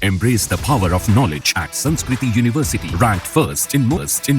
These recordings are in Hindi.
Embrace the power of knowledge at Sanskriti University, ranked first in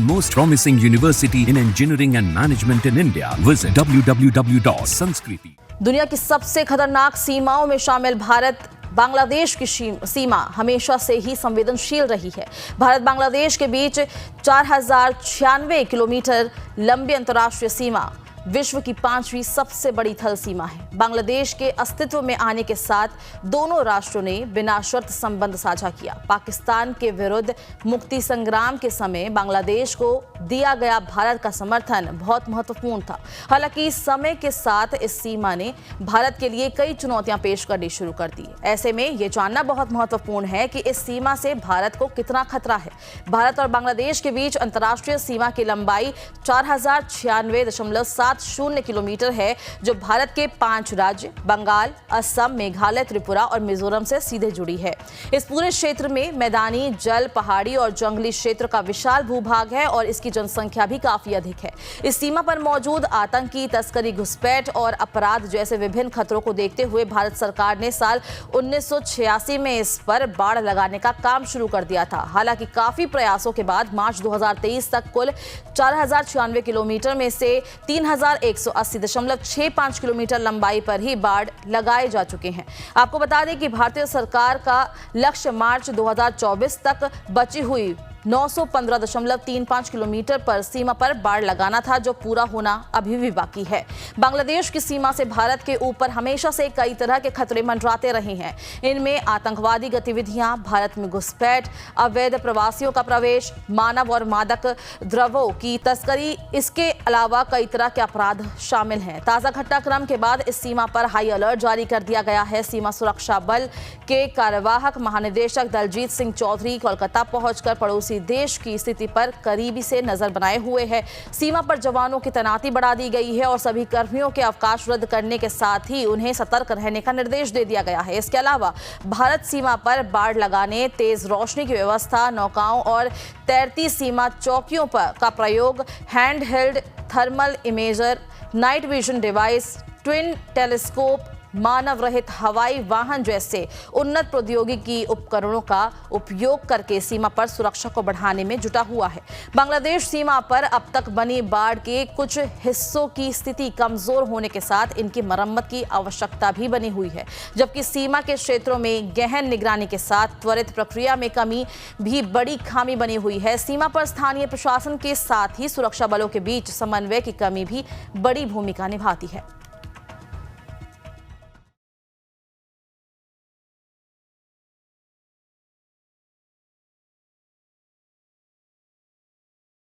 most promising university in engineering and management in India. Visit www.sanskriti. दुनिया की सबसे खतरनाक सीमाओं में शामिल भारत बांग्लादेश की सीमा हमेशा से ही संवेदनशील रही है। भारत बांग्लादेश के बीच 4096 किलोमीटर लंबी अंतर्राष्ट्रीय सीमा विश्व की 5वीं सबसे बड़ी थल सीमा है। बांग्लादेश के अस्तित्व में आने के साथ दोनों राष्ट्रों ने बिना शर्त संबंध साझा किया। पाकिस्तान के विरुद्ध मुक्ति संग्राम के समय बांग्लादेश को दिया गया भारत का समर्थन बहुत महत्वपूर्ण था। हालांकि समय के साथ इस सीमा ने भारत के लिए कई चुनौतियां पेश करनी शुरू कर दी। ऐसे में ये जानना बहुत महत्वपूर्ण है कि इस सीमा से भारत को कितना खतरा है। भारत और बांग्लादेश के बीच अंतर्राष्ट्रीय सीमा की लंबाई 4096.70 किलोमीटर है, जो भारत के 5 राज्य बंगाल, असम, मेघालय, त्रिपुरा और मिजोरम से सीधे जुड़ी है। इस पूरे क्षेत्र में मैदानी, जल, पहाड़ी और जंगली क्षेत्र का विशाल भूभाग है और इसकी जनसंख्या भी काफी अधिक है। इस सीमा पर मौजूद आतंकी, तस्करी, घुसपैठ और अपराध जैसे विभिन्न खतरों को देखते हुए भारत सरकार ने साल 1986 में इस पर बाड़ लगाने का काम शुरू कर दिया था। हालांकि काफी प्रयासों के बाद मार्च 2023 तक कुल 4096 किलोमीटर में से 3180.65 किलोमीटर लंबाई पर ही बाड़ लगाए जा चुके हैं। आपको बता दें कि भारतीय सरकार का लक्ष्य मार्च 2024 तक बची हुई 915.35 किलोमीटर पर सीमा पर बाड़ लगाना था, जो पूरा होना अभी भी बाकी है। बांग्लादेश की सीमा से भारत के ऊपर हमेशा से कई तरह के खतरे मंडराते रहे हैं। इनमें आतंकवादी गतिविधियां, भारत में घुसपैठ, अवैध प्रवासियों का प्रवेश, मानव और मादक द्रव्यों की तस्करी, इसके अलावा कई तरह के अपराध शामिल हैं। ताजा घटनाक्रम के बाद इस सीमा पर हाई अलर्ट जारी कर दिया गया है। सीमा सुरक्षा बल के कार्यवाहक महानिदेशक दलजीत सिंह चौधरी कोलकाता पहुंचकर पड़ोसी देश की स्थिति पर करीबी से नजर बनाए हुए हैं। सीमा पर जवानों की तैनाती बढ़ा दी गई है और सभी कर्मियों के अवकाश रद्द करने के साथ ही उन्हें सतर्क रहने का निर्देश दे दिया गया है। इसके अलावा भारत सीमा पर बाड़ लगाने, तेज रोशनी की व्यवस्था, नौकाओं और तैरती सीमा चौकियों पर का प्रयोग, hand held thermal imager, night vision device, twin telescope, मानव रहित हवाई वाहन जैसे उन्नत प्रौद्योगिकी उपकरणों का उपयोग करके सीमा पर सुरक्षा को बढ़ाने में जुटा हुआ है। बांग्लादेश सीमा पर अब तक बनी बाढ़ के कुछ हिस्सों की स्थिति कमजोर होने के साथ इनकी मरम्मत की आवश्यकता भी बनी हुई है, जबकि सीमा के क्षेत्रों में गहन निगरानी के साथ त्वरित प्रक्रिया में कमी भी बड़ी खामी बनी हुई है। सीमा पर स्थानीय प्रशासन के साथ ही सुरक्षा बलों के बीच समन्वय की कमी भी बड़ी भूमिका निभाती है।